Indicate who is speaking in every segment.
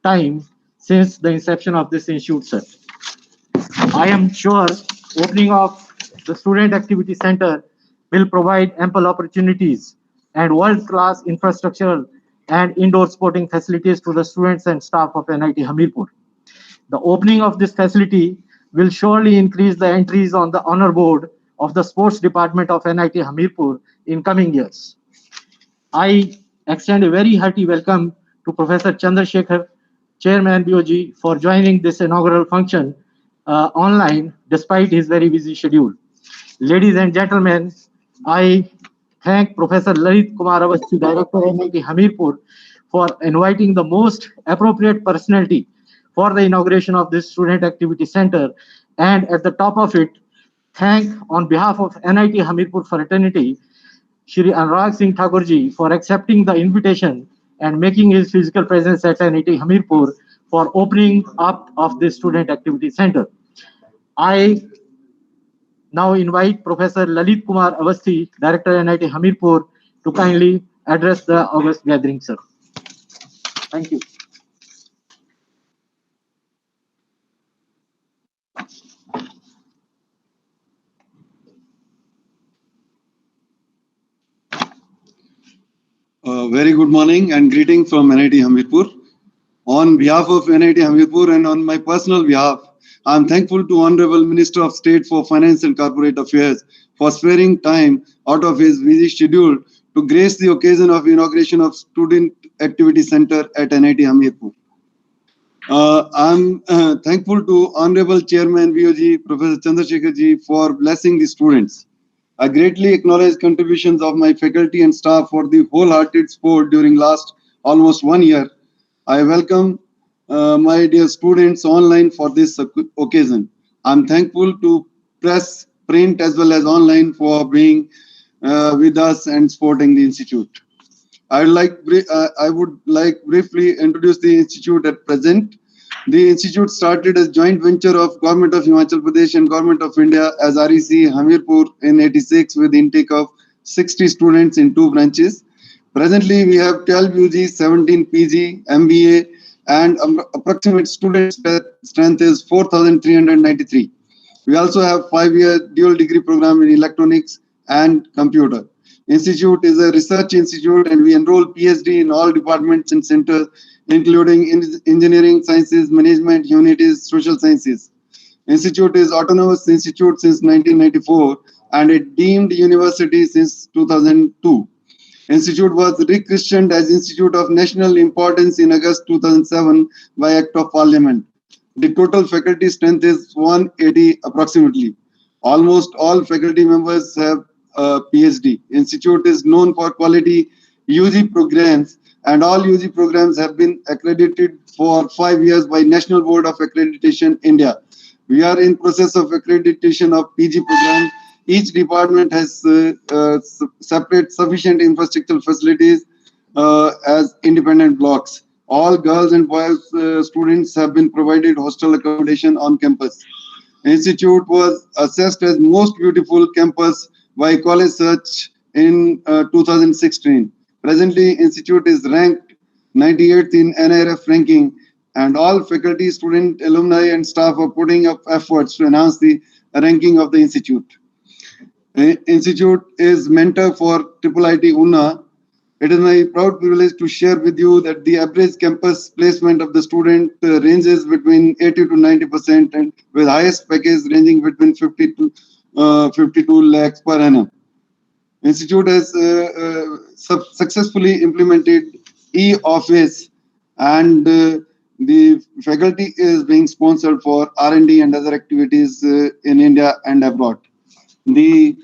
Speaker 1: time since the inception of this institute, sir. I am sure opening of the Student Activity Center will provide ample opportunities and world-class infrastructure and indoor sporting facilities to the students and staff of NIT Hamirpur. The opening of this facility will surely increase the entries on the honor board of the sports department of NIT Hamirpur in coming years. I extend a very hearty welcome to Professor Chandrasekhar, Chairman BOG, for joining this inaugural function online despite his very busy schedule. Ladies and gentlemen, I thank Professor Lalit Kumar Avasthi, Director NIT Hamirpur, for inviting the most appropriate personality for the inauguration of this Student Activity Center. And at the top of it, thank on behalf of NIT Hamirpur fraternity, Shri Anurag Singh Thakurji, for accepting the invitation and making his physical presence at NIT Hamirpur for opening up of this Student Activity Center. I now invite Professor Lalit Kumar Avasthi, Director NIT Hamirpur, to kindly address the August gathering, sir. Thank you.
Speaker 2: Very good morning and greeting from NIT Hamirpur. On behalf of NIT Hamirpur and on my personal behalf, I am thankful to Honorable Minister of State for Finance and Corporate Affairs for sparing time out of his busy schedule to grace the occasion of inauguration of Student Activity Center at NIT Hamirpur. I am thankful to Honorable Chairman BOG, Professor Chandrasekhar ji, for blessing the students. I greatly acknowledge contributions of my faculty and staff for the wholehearted support during last almost 1 year. I welcome my dear students online for this occasion. I'm thankful to press, print as well as online for being with us and supporting the institute. I would like briefly introduce the institute at present. The institute started as joint venture of Government of Himachal Pradesh and Government of India as REC Hamirpur in '86 with intake of 60 students in 2 branches. Presently, we have 12 UG, 17 PG, MBA, and approximate student strength is 4,393. We also have 5-year dual degree program in electronics and computer. Institute is a research institute and we enroll PhD in all departments and centers, including engineering, sciences, management, humanities, social sciences. Institute is autonomous institute since 1994 and a deemed university since 2002. Institute was rechristened as Institute of National Importance in August 2007 by Act of Parliament. The total faculty strength is 180 approximately. Almost all faculty members have a PhD. Institute is known for quality UG programs and all UG programs have been accredited for 5 years by National Board of Accreditation India. We are in process of accreditation of PG programs. Each department has separate sufficient infrastructural facilities as independent blocks. All girls and boys students have been provided hostel accommodation on campus. Institute was assessed as most beautiful campus by College Search in 2016. Presently, Institute is ranked 98th in NIRF ranking, and all faculty, student, alumni, and staff are putting up efforts to enhance the ranking of the Institute. Institute is mentor for IIIT UNA. It is my proud privilege to share with you that the average campus placement of the student ranges between 80 to 90% and with highest package ranging between 50 to 52 lakhs per annum. Institute has successfully implemented e-office and the faculty is being sponsored for R&D and other activities in India and abroad. The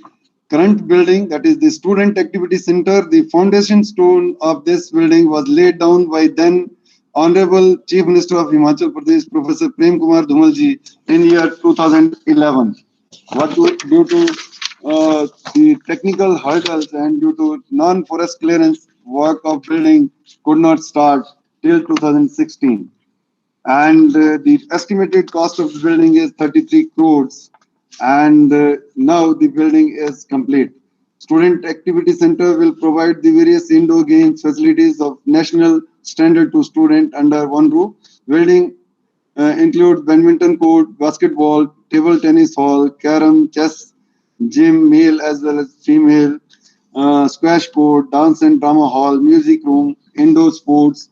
Speaker 2: current building, that is the Student Activity Center, the foundation stone of this building was laid down by then Honorable Chief Minister of Himachal Pradesh, Professor Prem Kumar Dhumal ji, in year 2011. But due to the technical hurdles and due to non-forest clearance, work of building could not start till 2016. And the estimated cost of the building is 33 crores. And now the building is complete. Student Activity Center will provide the various indoor games facilities of national standard to student under one roof. Building include badminton court, basketball, table tennis hall, carom, chess, gym, male as well as female, squash court, dance and drama hall, music room, indoor sports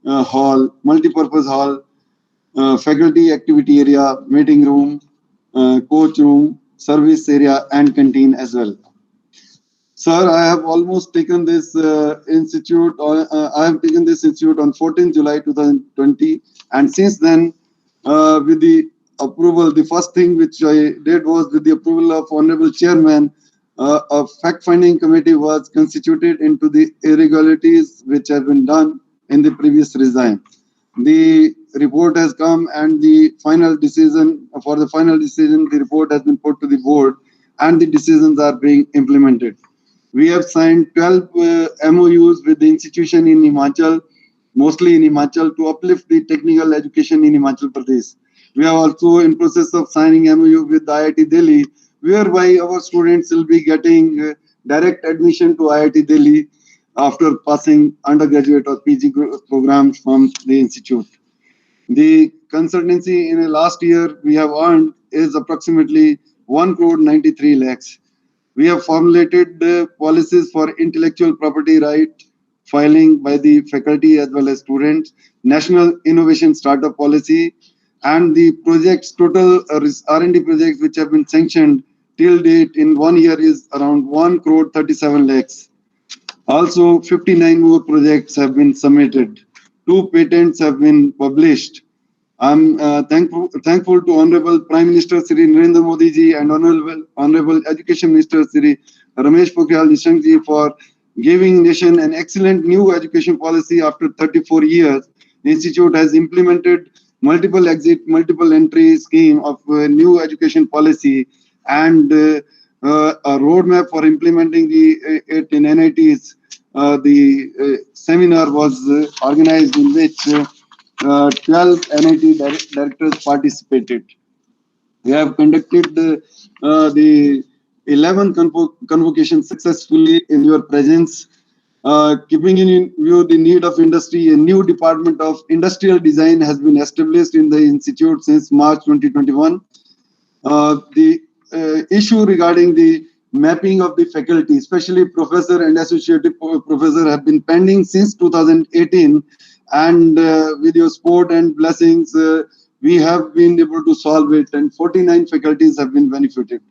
Speaker 2: hall, multi-purpose hall, faculty activity area, meeting room, coach room, service area, and canteen as well. Sir, I have almost taken this institute. I have taken this institute on 14 July 2020, and since then, with the approval, the first thing which I did was with the approval of Honorable Chairman, a fact-finding committee was constituted into the irregularities which have been done in the previous regime. The report has come, and the final decision the report has been put to the board, and the decisions are being implemented. We have signed 12 MOUs with the institution in Himachal, mostly in Himachal, to uplift the technical education in Himachal Pradesh. We are also in process of signing MOU with IIT Delhi, whereby our students will be getting direct admission to IIT Delhi after passing undergraduate or PG programs from the institute. The consultancy in the last year we have earned is approximately 1 crore 93 lakhs. We have formulated policies for intellectual property right filing by the faculty as well as students, national innovation startup policy, and the projects, total R&D projects which have been sanctioned till date in 1 year is around 1 crore 37 lakhs. Also, 59 more projects have been submitted. 2 patents have been published. I'm thankful to Honorable Prime Minister Shri Narendra Modi ji and Honorable Education Minister Shri Ramesh Pokhriyal Nishank ji for giving nation an excellent new education policy after 34 years. The institute has implemented multiple exit, multiple entry scheme of new education policy, and a roadmap for implementing it in NITs. The seminar was organized in which 12 NIT directors participated. We have conducted the 11 convocations successfully in your presence. Keeping in view the need of industry, a new department of industrial design has been established in the institute since March 2021. The issue regarding the mapping of the faculty, especially professor and associate professor, have been pending since 2018, and with your support and blessings, we have been able to solve it, and 49 faculties have been benefited.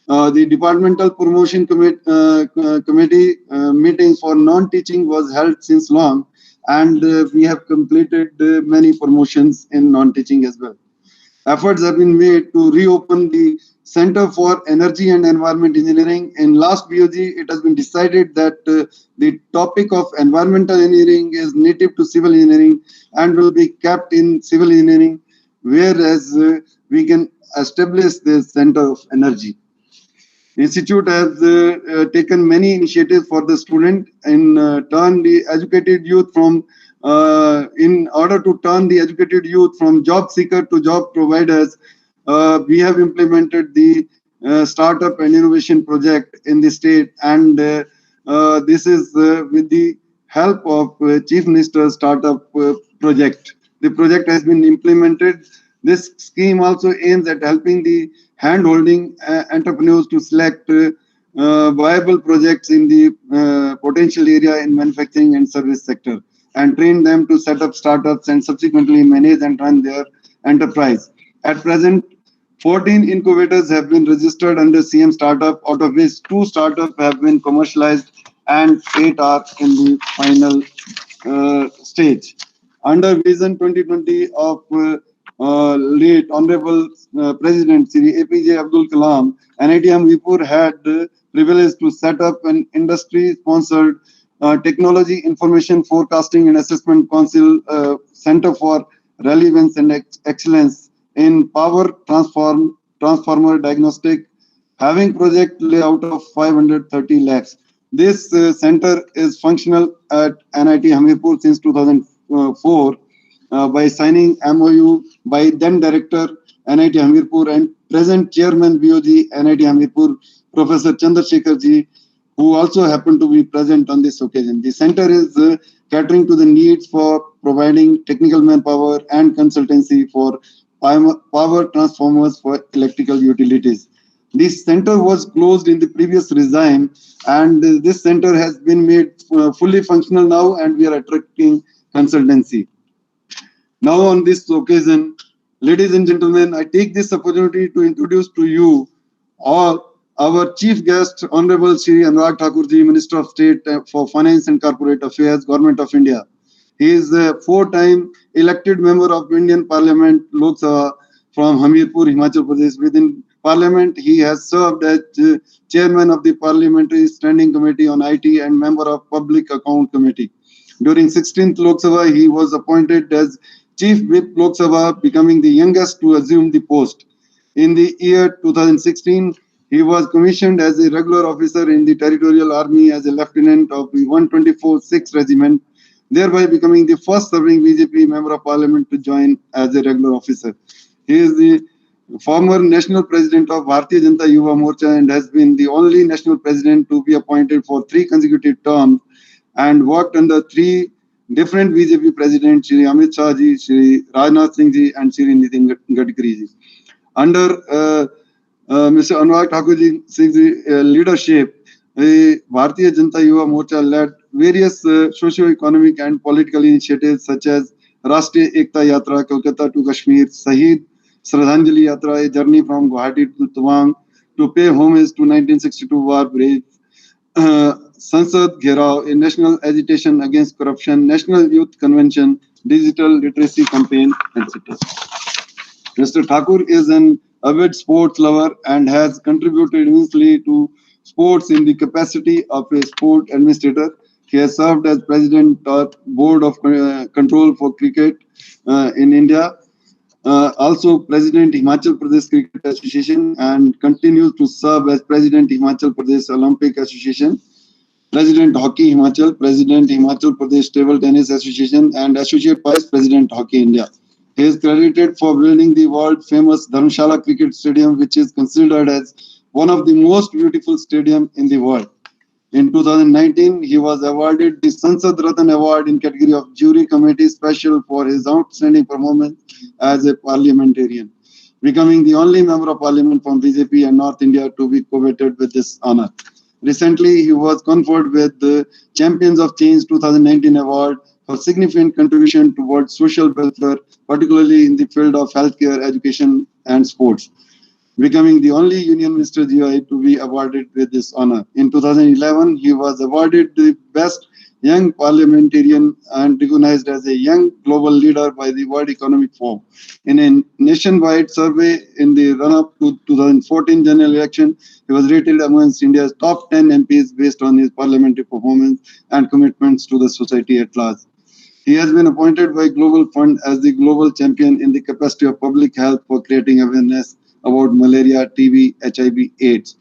Speaker 2: The departmental promotion committee meetings for non-teaching was held since long, and we have completed many promotions in non-teaching as well. Efforts have been made to reopen the Center for Energy and Environment Engineering. In last BOG, it has been decided that the topic of environmental engineering is native to civil engineering and will be kept in civil engineering, whereas we can establish the Center of Energy. Institute has taken many initiatives for the student in turn the educated youth from in order to turn the educated youth from job seeker to job providers. We have implemented the startup and innovation project in the state, and this is with the help of Chief Minister's startup project. The project has been implemented. This scheme also aims at helping the hand-holding entrepreneurs to select viable projects in the potential area in manufacturing and service sector, and train them to set up startups and subsequently manage and run their enterprise. At present, 14 incubators have been registered under CM Startup, out of which 2 startups have been commercialized and 8 are in the final stage. Under Vision 2020 of late Honorable President Shri APJ Abdul Kalam, NIT Hambipur had privilege to set up an industry-sponsored Technology Information Forecasting and Assessment Council Center for Relevance and Excellence in Power Transformer Diagnostic, having project layout of 530 lakhs. This center is functional at NIT Hambipur since 2004 by signing MOU by then Director NIT Hambipur and present Chairman BOG NIT Hambipur, Professor Chandrasekhar ji, who also happened to be present on this occasion. The center is catering to the needs for providing technical manpower and consultancy for power transformers for electrical utilities. This center was closed in the previous regime, and this center has been made fully functional now, and we are attracting consultancy. Now, on this occasion, ladies and gentlemen, I take this opportunity to introduce to you all our chief guest, Honorable Shri Anurag Thakurji, Minister of State for Finance and Corporate Affairs, Government of India. He is a four-time elected member of Indian Parliament, Lok Sabha, from Hamirpur, Himachal Pradesh. Within Parliament, he has served as chairman of the Parliamentary Standing Committee on IT and member of Public Account Committee. During 16th Lok Sabha, he was appointed as Chief Whip Lok Sabha, becoming the youngest to assume the post. In the year 2016, he was commissioned as a regular officer in the Territorial Army as a lieutenant of the 124th 6th Regiment, thereby becoming the first serving BJP Member of Parliament to join as a regular officer. He is the former national president of Bharatiya Janata Yuva Morcha and has been the only national president to be appointed for 3 consecutive terms and worked under 3 different BJP presidents, Shri Amit Shah ji, Shri Rajnath Singh ji, and Shri Nitin Gadkari ji. Under Mr. Anurag Thakurji Singh's leadership, the Bharatiya Janata Yuva Morcha led various socio-economic and political initiatives such as Rashtriya Ekta Yatra, Kolkata to Kashmir, Shaheed Shraddhanjali Yatra, a journey from Guwahati to Tawang, to pay homage to 1962 war brave, Sansad Gherao, a national agitation against corruption, National Youth Convention, digital literacy campaign, etc. Mr. Thakur is an avid sports lover and has contributed immensely to sports in the capacity of a sport administrator. He has served as president of Board of Control for Cricket in India, also president Himachal Pradesh Cricket Association, and continues to serve as president Himachal Pradesh Olympic Association, president Hockey Himachal, president Himachal Pradesh Table Tennis Association, and associate vice president Hockey India. He is credited for building the world famous Dharamshala Cricket Stadium, which is considered as one of the most beautiful stadiums in the world. In 2019, he was awarded the Sansad Ratna Award in category of Jury Committee Special for his outstanding performance as a parliamentarian, becoming the only member of parliament from BJP and North India to be coveted with this honor. Recently, he was conferred with the Champions of Change 2019 award for significant contribution towards social welfare, particularly in the field of healthcare, education, and sports, becoming the only Union Minister GI to be awarded with this honor. In 2011, he was awarded the Best Young Parliamentarian and recognized as a young global leader by the World Economic Forum. In a nationwide survey in the run-up to 2014 general election, he was rated amongst India's top 10 MPs based on his parliamentary performance and commitments to the society at large. He has been appointed by Global Fund as the global champion in the capacity of public health for creating awareness about malaria, TB, HIV, AIDS.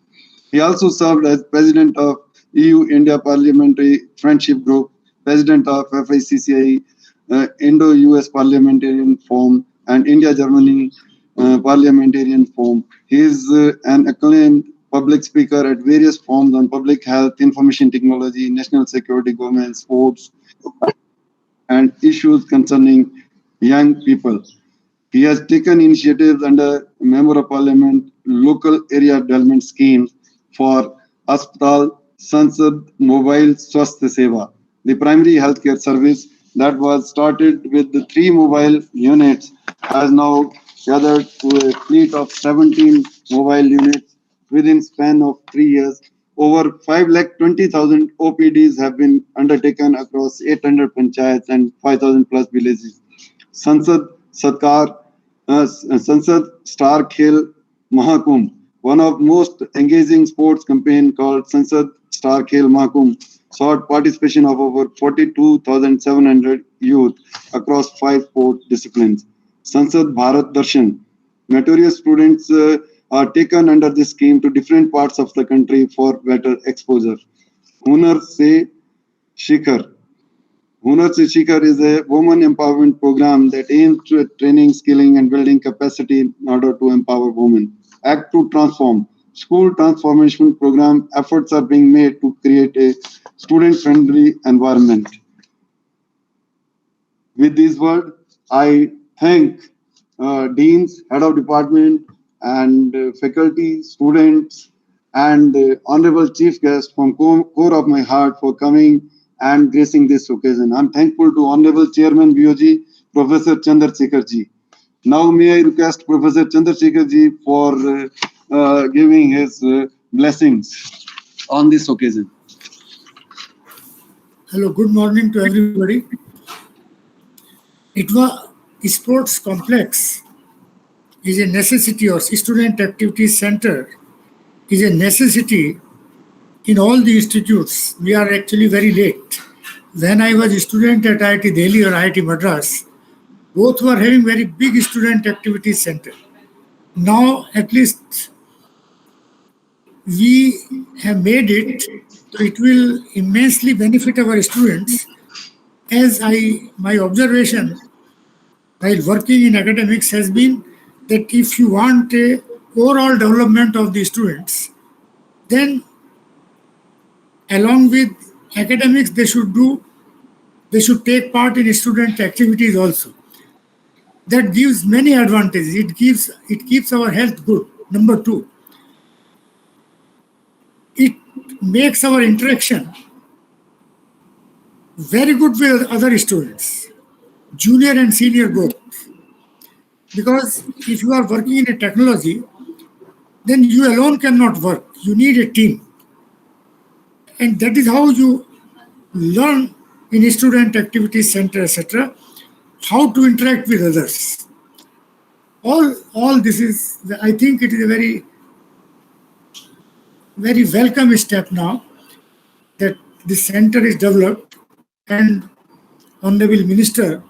Speaker 2: He also served as president of EU-India Parliamentary Friendship Group, president of FICCI, Indo-US Parliamentarian Forum, and India-Germany Parliamentarian Forum. He is an acclaimed public speaker at various forums on public health, information technology, national security, government, sports, and issues concerning young people. He has taken initiatives under Member of Parliament local area development schemes for Aspatal Sansad Mobile Swasthya Seva, the primary healthcare service that was started with the 3 mobile units has now gathered to a fleet of 17 mobile units within span of 3 years. Over 5,20,000 OPDs have been undertaken across 800 panchayats and 5,000 plus villages. Sansad Star Khel Mahakumbh, one of most engaging sports campaign called Sansad Star Khel Mahakumbh, sought participation of over 42,700 youth across 5 sport disciplines. Sansad Bharat Darshan, meritorious students are taken under this scheme to different parts of the country for better exposure. Hunar Se Shikhar. Hunar Se Shikhar is a woman empowerment program that aims at training, skilling, and building capacity in order to empower women. Act to Transform, school transformation program, efforts are being made to create a student-friendly environment. With these words, I thank deans, head of department, and faculty, students, and honorable chief guest from core of my heart for coming and gracing this occasion. I'm thankful to honorable chairman BOG, Professor Chandrasekhar ji. Now may I request Professor Chandrasekhar ji for giving his blessings on this occasion.
Speaker 3: Hello, good morning to everybody. Sports complex is a necessity, or student activity center is a necessity in all the institutes. We are actually very late. When I was a student at IIT Delhi or IIT Madras, both were having very big student activity center. Now at least we have made it, so it will immensely benefit our students. As my observation while working in academics has been that if you want a overall development of the students, then along with academics they should take part in student activities also. That gives many advantages. It keeps our health good. Number two, it makes our interaction very good with other students, junior and senior both. Because if you are working in a technology, then you alone cannot work. You need a team. And that is how you learn in a student activity center, etc., how to interact with others. All this is, I think it is a very, very welcome step now that this center is developed, and Honorable Minister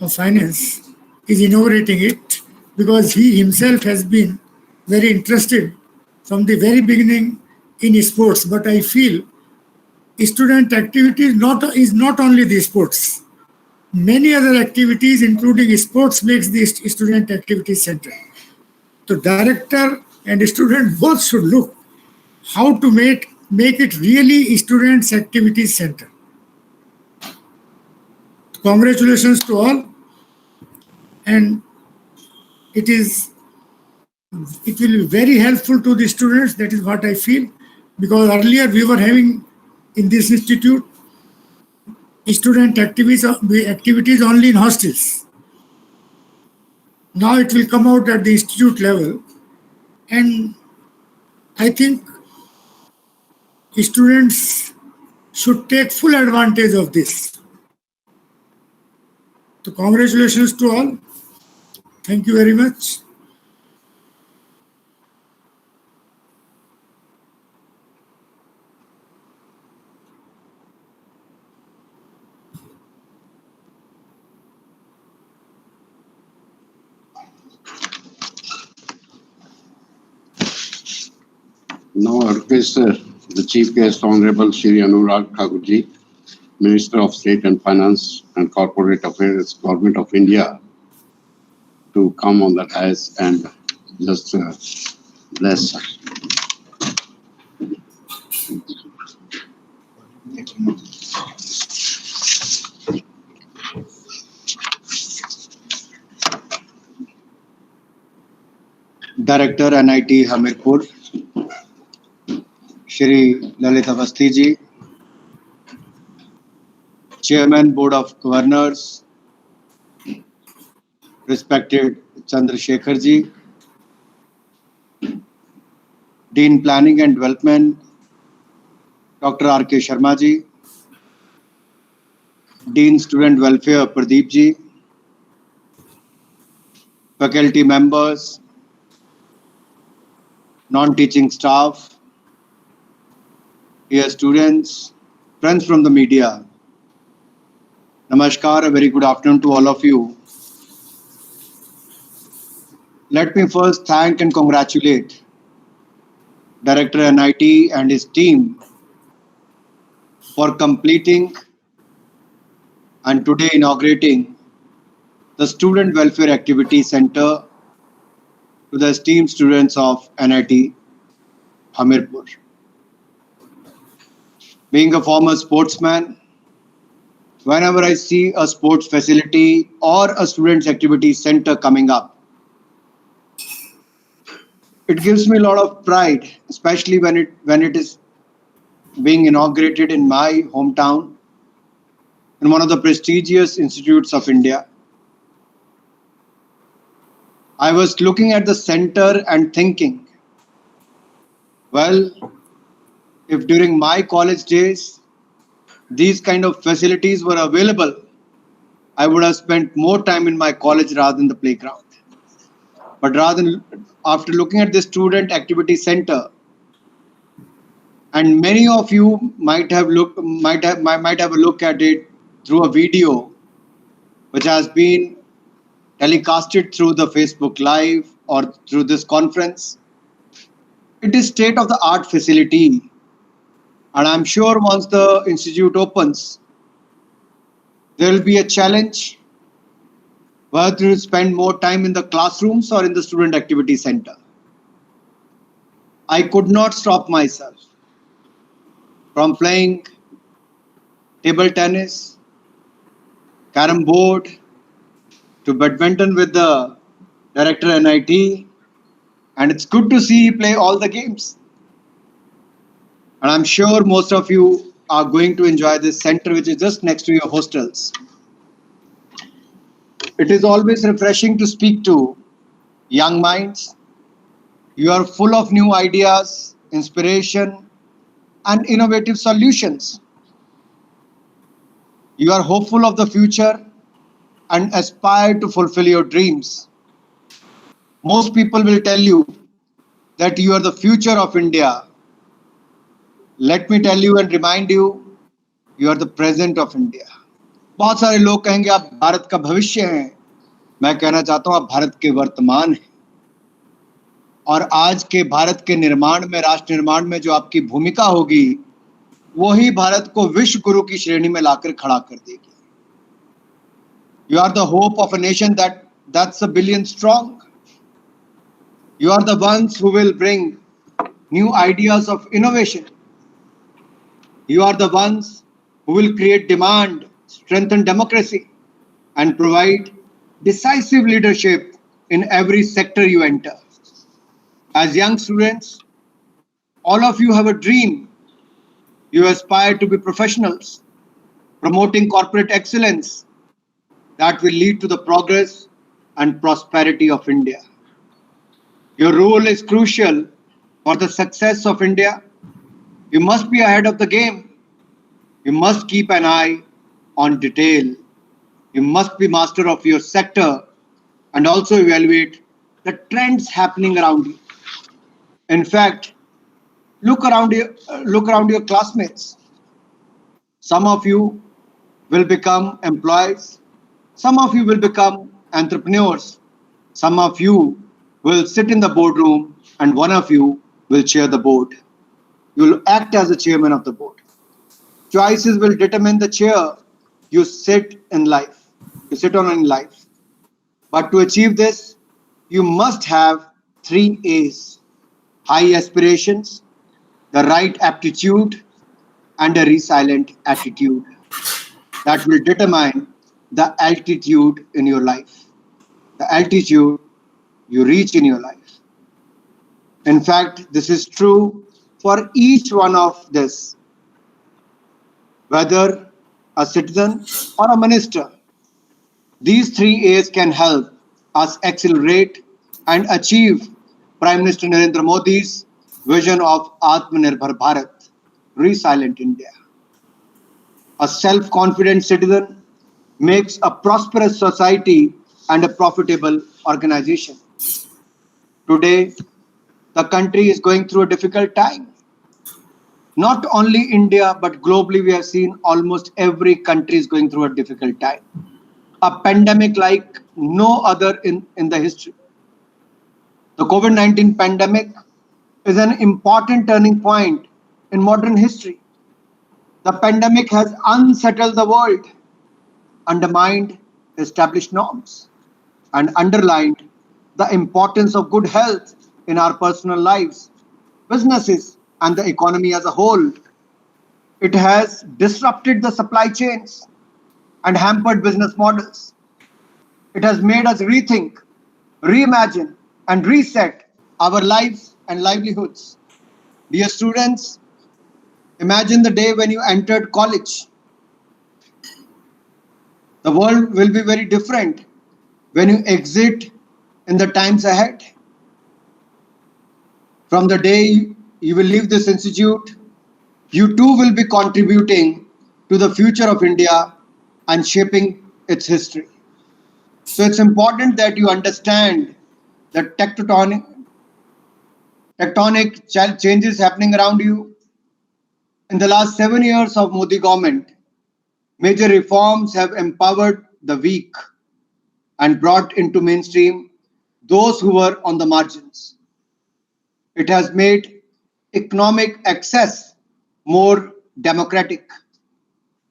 Speaker 3: of Finance is inaugurating it, because he himself has been very interested from the very beginning in sports. But I feel student activity is not only the sports. Many other activities, including sports, makes the student activity center. So director and student both should look how to make it really students activity center. Congratulations to all, and it will be very helpful to the students. That is what I feel, because earlier we were having in this institute student activities only in hostels. Now it will come out at the institute level, and I think students should take full advantage of this. So congratulations to all. Thank you very much.
Speaker 4: Now I request the Chief Guest, Honorable Shri Anurag Thakurji, Minister of State and Finance and Corporate Affairs, Government of India, to come on the dais and just bless us.
Speaker 5: Director NIT Hamirpur, Shri Lalit Avasthi ji, Chairman Board of Governors, respected Chandrasekhar ji, Dean Planning and Development, Dr. R.K. Sharma ji, Dean Student Welfare Pradeep ji, faculty members, non-teaching staff, dear students, friends from the media, Namaskar, a very good afternoon to all of you. Let me first thank and congratulate Director NIT and his team for completing and today inaugurating the Student Welfare Activity Center to the esteemed students of NIT Hamirpur. Being a former sportsman, whenever I see a sports facility or a students' activity center coming up, it gives me a lot of pride, especially when it is being inaugurated in my hometown, in one of the prestigious institutes of India. I was looking at the center and thinking, well, if during my college days these kind of facilities were available, I would have spent more time in my college rather than the playground. But after looking at the student activity center, and many of you might have a look at it through a video which has been telecasted through the Facebook Live or through this conference. It is state-of-the-art facility, and I'm sure once the institute opens, there will be a challenge whether to spend more time in the classrooms or in the student activity center. I could not stop myself from playing table tennis, carom board, to badminton with the director NIT, and it's good to see you play all the games. And I'm sure most of you are going to enjoy this center, which is just next to your hostels. It is always refreshing to speak to young minds. You are full of new ideas, inspiration, and innovative solutions. You are hopeful of the future and aspire to fulfill your dreams. Most people will tell you that you are the future of India. Let me tell you and remind you, you are the present of India. बहुत सारे लोग कहेंगे आप भारत का भविष्य हैं. मैं कहना चाहता हूं आप भारत के वर्तमान हैं. और आज के भारत के निर्माण में, राष्ट्र निर्माण में जो आपकी भूमिका होगी, वही भारत को विश्व गुरु की श्रेणी में लाकर खड़ा कर देगी. You are the hope of a nation that's a billion strong. You are the ones who will bring new ideas of innovation. You are the ones who will create demand, strengthen democracy, and provide decisive leadership in every sector you enter. As young students, all of you have a dream. You aspire to be professionals, promoting corporate excellence that will lead to the progress and prosperity of India. Your role is crucial for the success of India. You must be ahead of the game. You must keep an eye on detail. You must be master of your sector and also evaluate the trends happening around you. In fact, look around your classmates. Some of you will become employees. Some of you will become entrepreneurs. Some of you will sit in the boardroom and one of you will chair the board. You will act as the chairman of the board. Choices will determine the chair you sit in life. You sit on in life. But to achieve this, you must have 3 A's: high aspirations, the right aptitude, and a resilient attitude that will determine the altitude in your life, the altitude you reach in your life. In fact, this is true for each one of this, whether a citizen or a minister. These 3 A's can help us accelerate and achieve Prime Minister Narendra Modi's vision of Atmanirbhar Bharat, resilient India. A self-confident citizen makes a prosperous society and a profitable organization. Today, the country is going through a difficult time. Not only India, but globally, we have seen almost every country is going through a difficult time. A pandemic like no other in the history. The COVID-19 pandemic is an important turning point in modern history. The pandemic has unsettled the world, undermined established norms, and underlined the importance of good health in our personal lives businesses and the economy as a whole. It has disrupted the supply chains and hampered business models. It has made us rethink, reimagine, and reset our lives and livelihoods. Dear students, imagine the day when you entered college. The world will be very different when you exit in the times ahead. From the day you will leave this institute, you too will be contributing to the future of India and shaping its history. So it's important that you understand the tectonic changes happening around you. In the last 7 years of Modi government, major reforms have empowered the weak and brought into mainstream those who were on the margins. It has made economic access more democratic.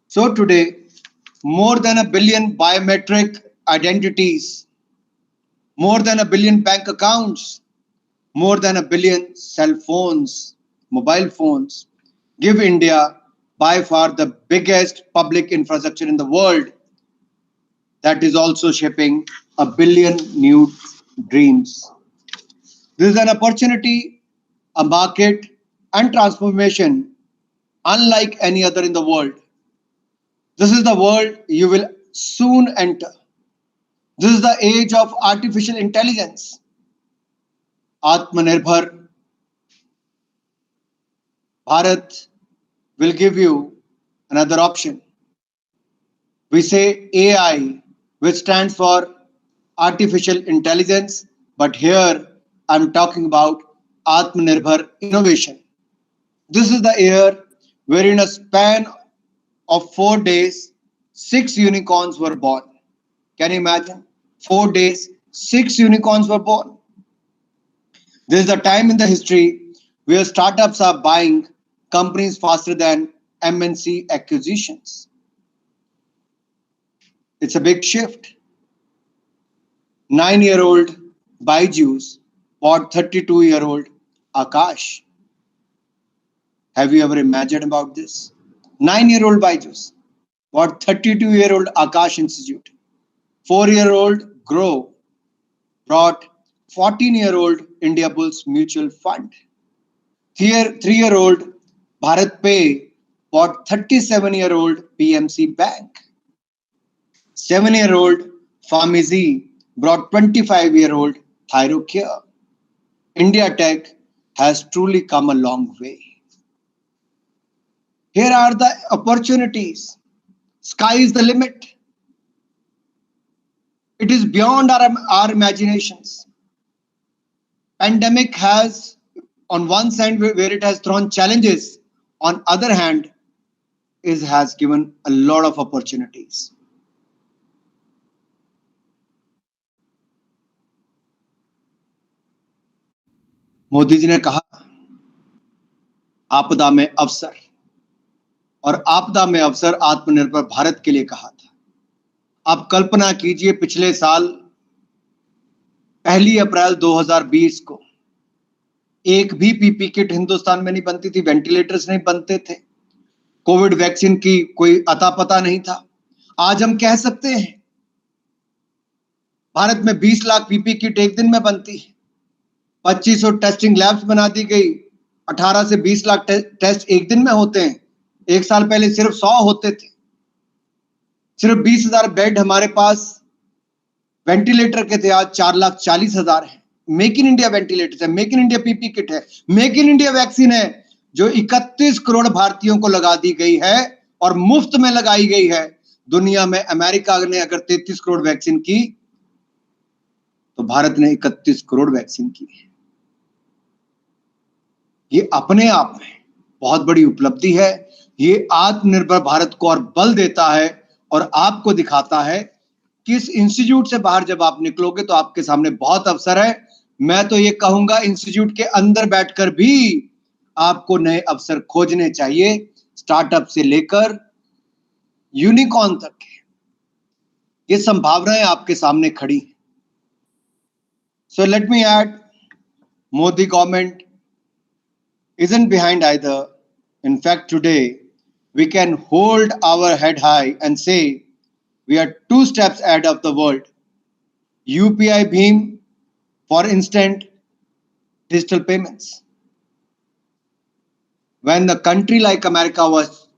Speaker 5: So today, more than 1 billion biometric identities, more than 1 billion bank accounts, more than 1 billion cell phones, mobile phones, give India by far the biggest public infrastructure in the world that is also shaping 1 billion new dreams. This is an opportunity, a market, and transformation unlike any other in the world. This is the world you will soon enter. This is the age of artificial intelligence. Atmanirbhar Bharat will give you another option. We say AI, which stands for artificial intelligence, but here I'm talking about Atmanirbhar innovation. This is the year where in a span of 4 days, 6 unicorns were born. Can you imagine? 4 days, 6 unicorns were born. This is the time in the history where startups are buying companies faster than MNC acquisitions. It's a big shift. 9-year-old Byju's bought 32-year-old Akash. Have you ever imagined about this? 9-year-old Byju's bought 32-year-old Akash Institute. 4-year-old Grow brought 14-year-old Indiabulls Mutual Fund. 3-year-old Bharat Pay bought 37-year-old PMC Bank. 7-year-old Famizi brought 25-year-old Thyrocare. India Tech has truly come a long way. Here are the opportunities. Sky is the limit. It is beyond our imaginations. Pandemic has, on one side, where it has thrown challenges, on other hand, it has given a lot of opportunities. Modi ji ने कहा आपदा में अवसर, और आपदा में अवसर आत्मनिर्भर भारत के लिए कहा था. आप कल्पना कीजिए, पिछले साल 1 अप्रैल 2020 को एक भी पीपी किट हिंदुस्तान में नहीं बनती थी, वेंटिलेटर्स नहीं बनते थे, कोविड वैक्सीन की कोई अता पता नहीं था. आज हम कह सकते हैं भारत में 20 लाख पीपी किट एक दिन में बनती है. 2500 टेस्टिंग लैब्स बना दी गई. 18 से 20 लाख टेस्ट एक दिन में होते हैं. एक साल पहले सिर्फ 100 होते थे. सिर्फ 20,000 बेड हमारे पास वेंटिलेटर के थे, आज 4,40,000 है. मेक इन इंडिया वेंटिलेटर है, make in India PP kit है, मेक इन इंडिया वैक्सीन है, जो 31 करोड़ भारतीयों को लगा दी गई है और मुफ्त में लगाई गई है. दुनिया में अमेरिका ने अगर 33 करोड़ वैक्सीन की, तो भारत ने 31 करोड़ वैक्सीन की है. ये अपने आप में बहुत बड़ी उपलब्धि है. ये आत्मनिर्भर भारत को और बल देता है और आपको दिखाता है कि इस इंस्टीट्यूट से बाहर जब आप निकलोगे तो आपके सामने बहुत अवसर है. मैं तो ये कहूंगा, इंस्टीट्यूट के अंदर बैठकर भी आपको नए अवसर खोजने चाहिए. स्टार्टअप से लेकर यूनिकॉर्न तक ये संभावनाएं आपके सामने खड़ी हैं. So let me add, Modi government isn't behind either. In fact, today we can hold our head high and say we are 2 steps ahead of the world. UPI Bheem for instant digital payments. When the country like America was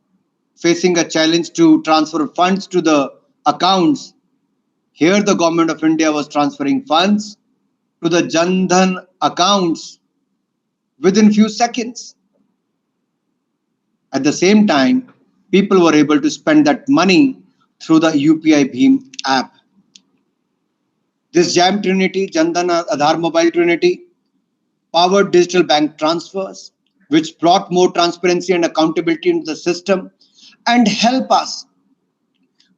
Speaker 5: facing a challenge to transfer funds to the accounts, here the government of India was transferring funds to the Jan Dhan accounts within few seconds. At the same time, people were able to spend that money through the UPI Bheem app. This JAM Trinity, Jan Dhan Aadhaar Mobile Trinity, powered digital bank transfers, which brought more transparency and accountability into the system and help us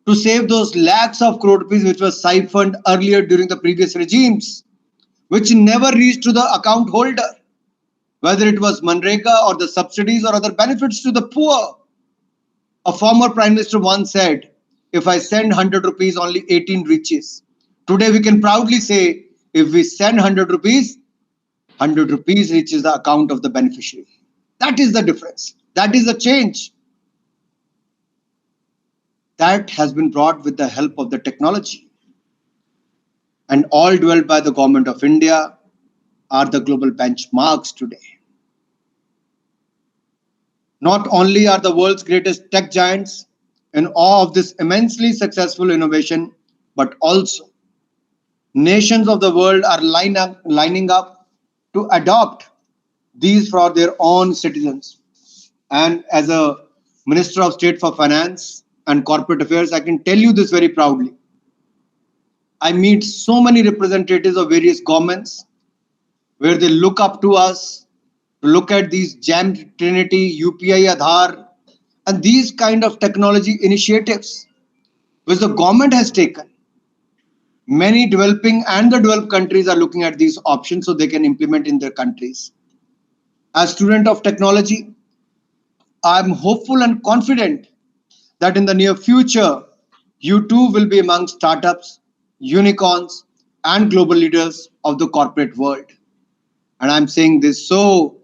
Speaker 5: to save those lakhs of crore rupees which was siphoned earlier during the previous regimes, which never reached to the account holder, whether it was Manrega or the subsidies or other benefits to the poor. A former Prime Minister once said, if I send 100 rupees, only 18 reaches. Today we can proudly say, if we send 100 rupees, 100 rupees reaches the account of the beneficiary. That is the difference. That is the change. That has been brought with the help of the technology. And all developed by the government of India are the global benchmarks today. Not only are the world's greatest tech giants in awe of this immensely successful innovation, but also nations of the world are lining up to adopt these for their own citizens. And as a Minister of State for Finance and Corporate Affairs, I can tell you this very proudly. I meet so many representatives of various governments where they look up to us to look at these JAM Trinity, UPI Aadhaar, and these kind of technology initiatives which the government has taken. Many developing and the developed countries are looking at these options so they can implement in their countries. As student of technology, I'm hopeful and confident that in the near future, you too will be among startups, unicorns, and global leaders of the corporate world. And I'm saying this so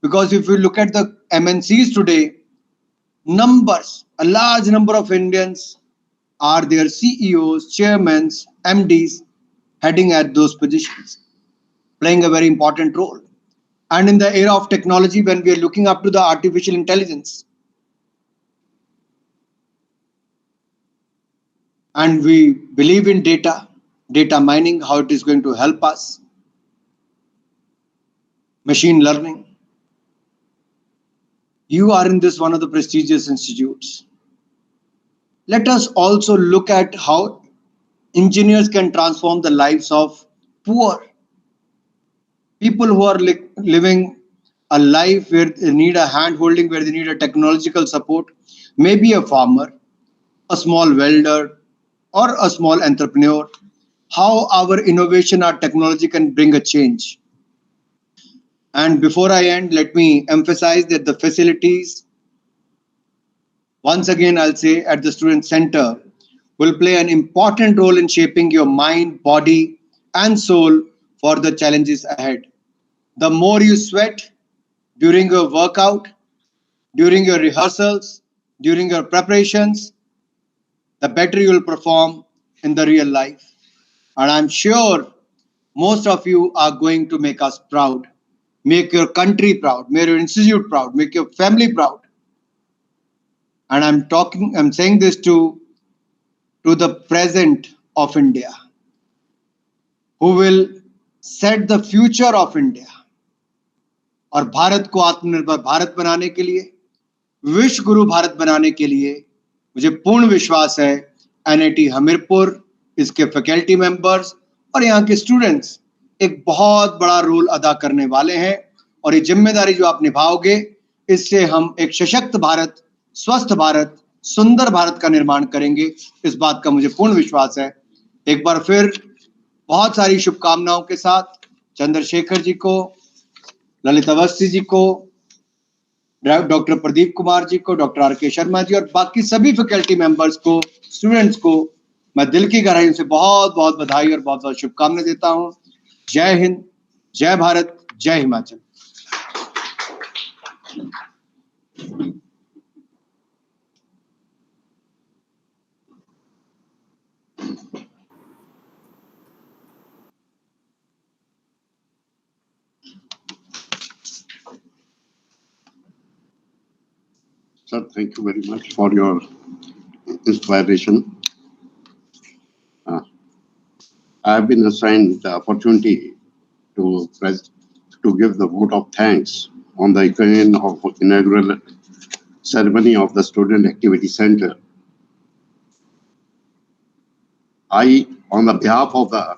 Speaker 5: because if you look at the MNCs today, a large number of Indians are their CEOs, chairmen, MDs heading at those positions, playing a very important role. And in the era of technology, when we are looking up to the artificial intelligence, and we believe in data mining, how it is going to help us, machine learning. You are in this one of the prestigious institutes. Let us also look at how engineers can transform the lives of poor people who are living a life where they need a hand holding, where they need a technological support, maybe a farmer, a small welder, or a small entrepreneur. How our innovation, our technology can bring a change. And before I end, let me emphasize that the facilities, once again, I'll say at the Student Center, will play an important role in shaping your mind, body, and soul for the challenges ahead. The more you sweat during your workout, during your rehearsals, during your preparations, the better you will perform in the real life. And I'm sure most of you are going to make us proud, make your country proud, make your institute proud, make your family proud. And I'm saying this to the President of India, who will set the future of India. और भारत को आत्मनिर्भर भारत बनाने के लिए, विश्व गुरु भारत बनाने के लिए मुझे पूर्ण विश्वास है NIT हमीरपुर, इसके फैकल्टी मेंबर्स और यहाँ के स्टूडेंट्स एक बहुत बड़ा रोल अदा करने वाले हैं। और ये जिम्मेदारी जो आप निभाओगे, इससे हम एक सशक्त भारत, स्वस्थ भारत, सुंदर भारत का निर्माण करेंगे। इस बात का मुझे पूर्ण विश्वास है। एक बार फिर बहुत सारी शुभकामनाओं के साथ चंद्रशेखर जी को, ललित अवस्थी जी को, डॉक्टर प्रदीप कुमार जी को, डॉक्टर RK शर्मा जी और बाकी सभी फैकल्टी मेंबर्स को, स्टूडेंट्स को मैं दिल की गहराई से बहुत बहुत बधाई और बहुत बहुत शुभकामनाएं देता हूं। जय हिंद, जय भारत, जय Himachal.
Speaker 4: Sir, thank you very much for your inspiration. I have been assigned the opportunity to to give the vote of thanks on the occasion of inaugural ceremony of the Student Activity Center. I, on the behalf of the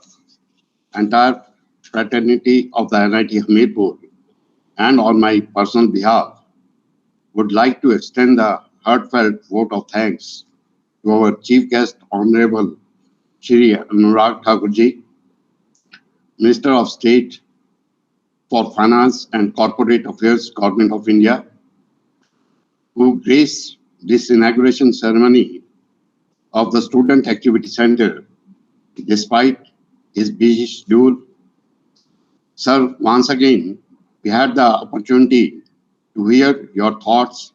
Speaker 4: entire fraternity of the NIT Hamirpur and on my personal behalf, would like to extend the heartfelt vote of thanks to our Chief Guest, Honorable Shri Anurag Thakurji, Minister of State for Finance and Corporate Affairs, Government of India, who graced this inauguration ceremony of the Student Activity Center despite his busy schedule. Sir, once again, we had the opportunity to hear your thoughts,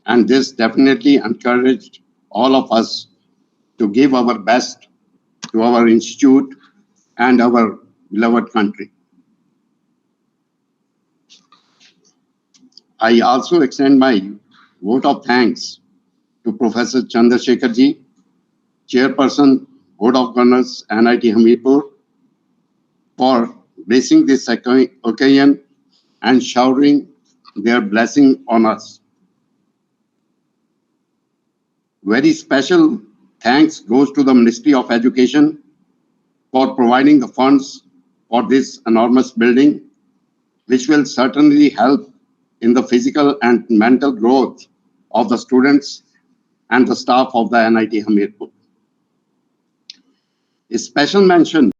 Speaker 4: and this definitely encouraged all of us to give our best to our institute and our beloved country. I also extend my vote of thanks to Professor Chandrasekhar ji, Chairperson, Board of Governors, NIT Hamirpur, for gracing this occasion and showering their blessing on us. Very special thanks goes to the Ministry of Education for providing the funds for this enormous building, which will certainly help in the physical and mental growth of the students and the staff of the NIT Hamirpur. A special mention